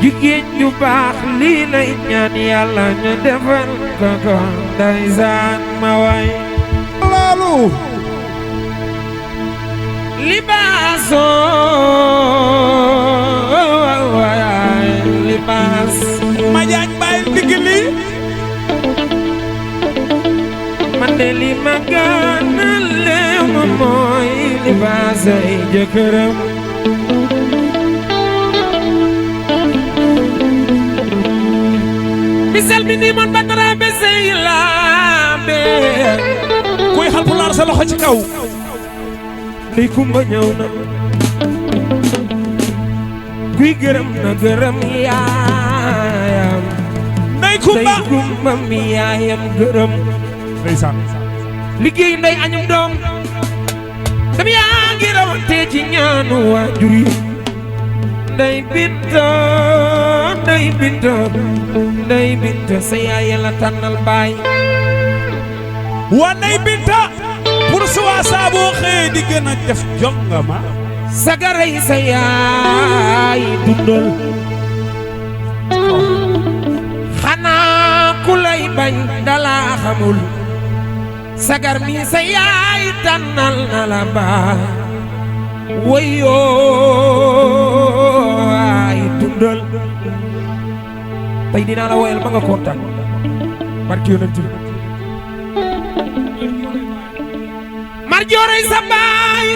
jigéen ju baax lii lay ñaan yàlla ñu defal ko ko ndeysaan ma way loolu libaasoo libaas ma jaañ bàyyi digg lii man de li ma gënal leew ma mooy libaas ay jëkkëram bisal bi nii man batara be sey laabe kuy Haalpulaar sa loxo ci kaw ndey kumba ñëw na kuy gërëm na gërëm yaayam ndey kumba mi yaayam gërëm ndeysaan liggéey ndey añum doom dam yaa ngi rawante ci ñaanu waajur yi ndey binta ndey binta ndey binta sa yaay la tànnal baay waa ndey binta pour suwaa saa boo xëyee di gën a def jongama sagaray sa yaay dundal xanaa ku lay bañ dala xamul sagar mi sa yaay tànnal na la baay wayoo ay dundal tey dinaa la woyal ba nga kontaan barki yonent bi mar joorey sa baay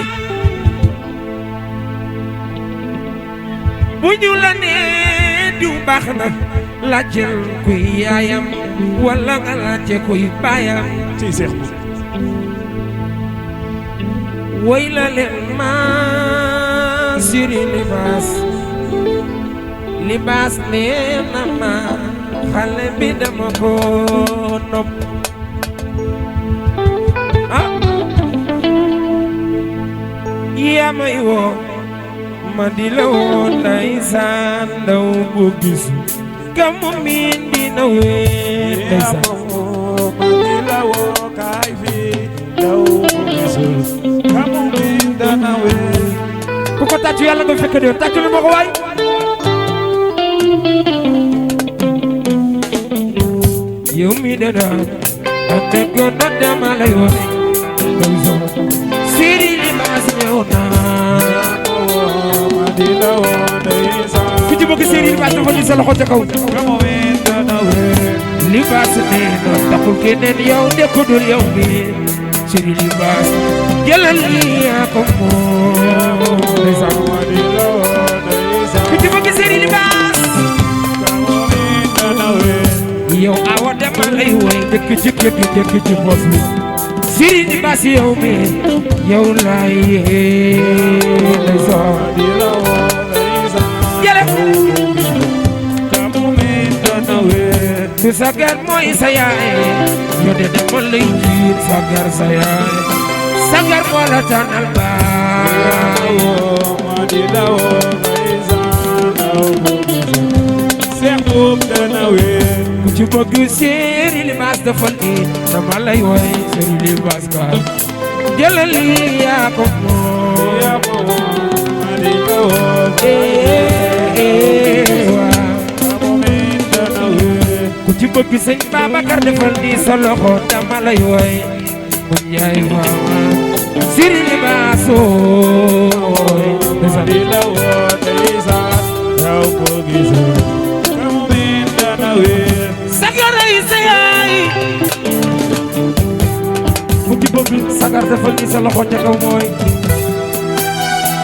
bu ñu la nee diw baax na laajteel kuy yaayam walla nga laajte kuy baayam ci seex bi woy la leen ma siri libaas libaas nee na ma xale bi dama ko nopp ah yaa may woo ma di la woo ndeysaan ndaw bu gis ka mu miin dina wéet ndeysaan ma di la woo kaay fi ndaw bu gisul ka mu miin dana wéet ku ko tàccu yàlla nga fekk de tàccu lu ma ko waay yow mi de daal ak dëgg na dama lay wax ndeysaan siri libaas ñëw naa ma di la woo ndeysaan ku ci bëgg siri libaas dafa ni sa loxo ca kaw ka mu miin dana wéet libaas nee na taxul keneen yow de ko dul yow mi siri libaas jëlal lii yaa ko moom ndeysaan ma di la woo ndeysaan ku ci bëgg siri libaas ka mu miin dana wéet yow awa dama lay woy dëkk ci kër gi dëkk ci bopp bi siri libaas yow mi yow laay yee ndeysaan ma di la woo ndeysaan jële ka mu miin dana wéet du sagar mooy sa yaay yow de dama lay jiit sagar sa yaay sagar moo la tànnal baay ma di la woo ndeysaan ndaw bu gisul seex boobu dana wéet ku ci bëgg siri libaas dafa nii dama lay woy siri libaas ka jëlal lii yaa ko moom yaa ko woon ma di la woo waaw ka mu miin dana wéet ku ci bëgg sëñ Babacar defal nii sa loxo dama lay woy mu njaay waaw siri libaas ooy ma di la woo ndeysaan ndaw bu gisul ka mu miin dana wéet sagaray sa yaay ku ci bëgg sagar defal nii sa loxo ca kaw mooy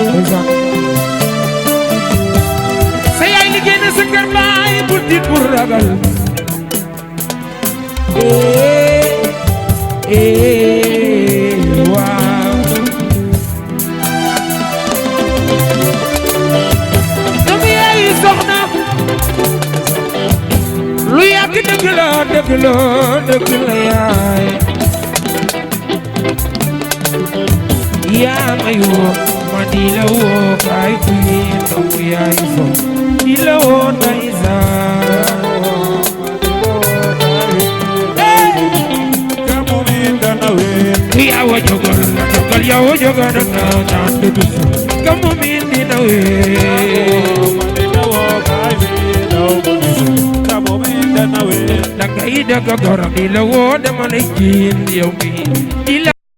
ndeysaan sa yaay liggéey na sa kër baay bul tiit bul ragal waaw doomu yaay soxna lu yàgg dëgg la dëgg la dëgg la yaay yaa may woo ma di la woo kaay fii doomu yaay so di la woo ndeysaan ka mu miin dana wéet yaa wa jógal yow jógal nga naan dëgg kamu miin dina wéet ma di la woo kaay fi kay daga goro di la woo dama lay jiin yow mi di la